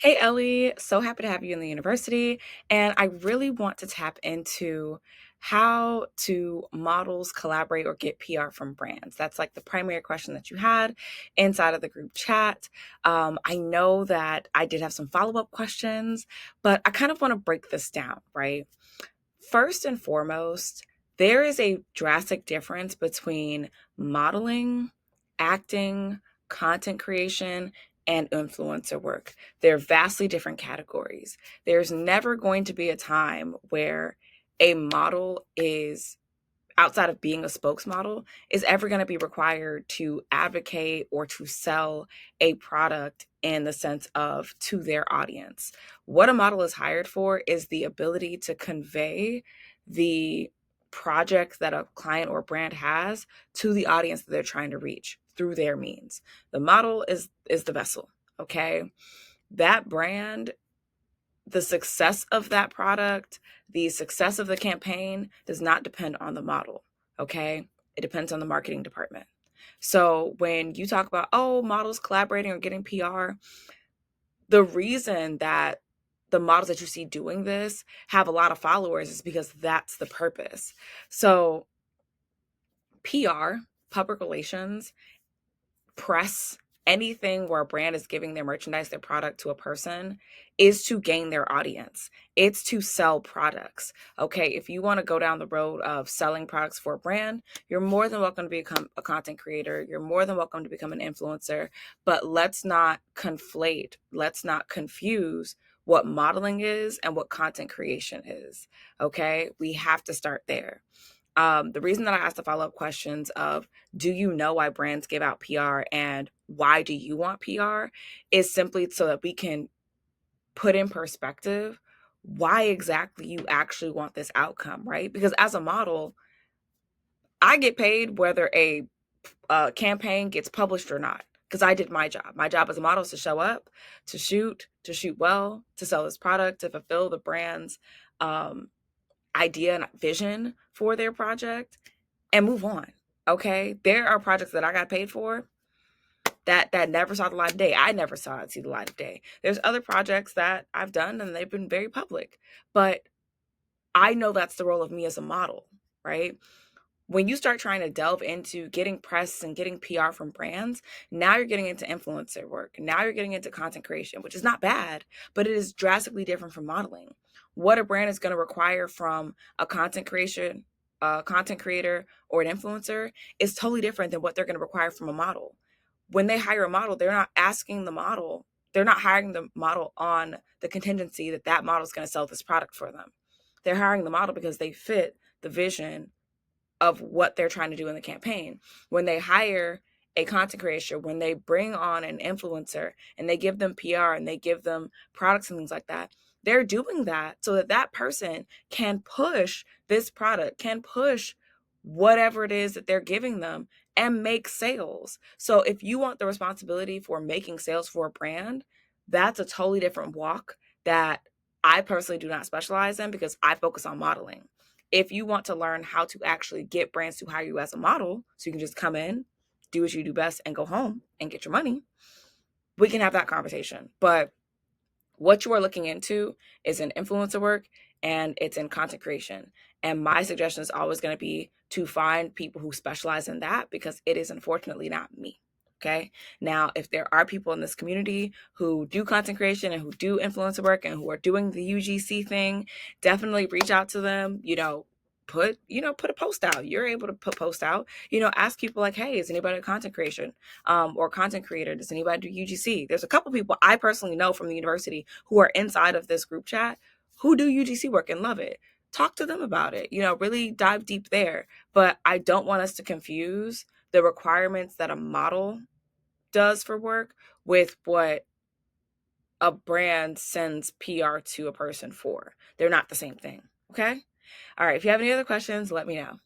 Hey Ellie, so happy to have you in the university. And I really want to tap into how to models collaborate or get PR from brands. That's like the primary question that you had inside of the group chat. I know that I did have some follow up questions, but I kind of want to break this down, right? First and foremost, there is a drastic difference between modeling, acting, content creation, and influencer work. They're vastly different categories. There's never going to be a time where a model is outside of being a spokesmodel is ever going to be required to advocate or to sell a product in the sense of to their audience. What a model is hired for is the ability to convey the project that a client or brand has to the audience that they're trying to reach through their means. The model is the vessel, okay? That brand, the success of that product, the success of the campaign does not depend on the model, okay? It depends on the marketing department. So when you talk about, oh, models collaborating or getting PR, the reason that the models that you see doing this have a lot of followers is because that's the purpose. So PR, public relations, press, anything where a brand is giving their merchandise, their product to a person is to gain their audience. It's to sell products. Okay. If you want to go down the road of selling products for a brand, you're more than welcome to become a content creator. You're more than welcome to become an influencer. But let's not conflate, let's not confuse what modeling is and what content creation is. Okay. We have to start there. The reason that I asked the follow up questions of do you know why brands give out PR and why do you want PR is simply so that we can put in perspective why exactly you actually want this outcome, right? Because as a model, I get paid whether a campaign gets published or not because I did my job. My job as a model is to show up, to shoot well, to sell this product, to fulfill the brand's um, idea and vision for their project and move on. Okay. There are projects that I got paid for that never saw the light of day. I never saw it see the light of day. There's other projects that I've done and they've been very public. But I know that's the role of me as a model, right? When you start trying to delve into getting press and getting PR from brands, now you're getting into influencer work. Now you're getting into content creation, which is not bad, but it is drastically different from modeling. What a brand is going to require from a content creator, or an influencer is totally different than what they're going to require from a model. When they hire a model, they're not hiring the model on the contingency that that model is going to sell this product for them. They're hiring the model because they fit the vision of what they're trying to do in the campaign. When they hire a content creator, when they bring on an influencer and they give them PR and they give them products and things like that, they're doing that so that that person can push this product, can push whatever it is that they're giving them and make sales. So if you want the responsibility for making sales for a brand, that's a totally different walk that I personally do not specialize in because I focus on modeling. If you want to learn how to actually get brands to hire you as a model, so you can just come in, do what you do best, and go home and get your money, we can have that conversation. But what you are looking into is in influencer work and it's in content creation. And my suggestion is always going to be to find people who specialize in that because it is unfortunately not me. Okay. Now, if there are people in this community who do content creation and who do influencer work and who are doing the UGC thing, definitely reach out to them. Put a post out. You're able to put post out. Ask people like, hey, is anybody a content creation or content creator? Does anybody do UGC? There's a couple people I personally know from the university who are inside of this group chat who do UGC work and love it. Talk to them about it. Really dive deep there. But I don't want us to confuse the requirements that a model does for work with what a brand sends PR to a person for. They're not the same thing. Okay. All right. If you have any other questions, let me know.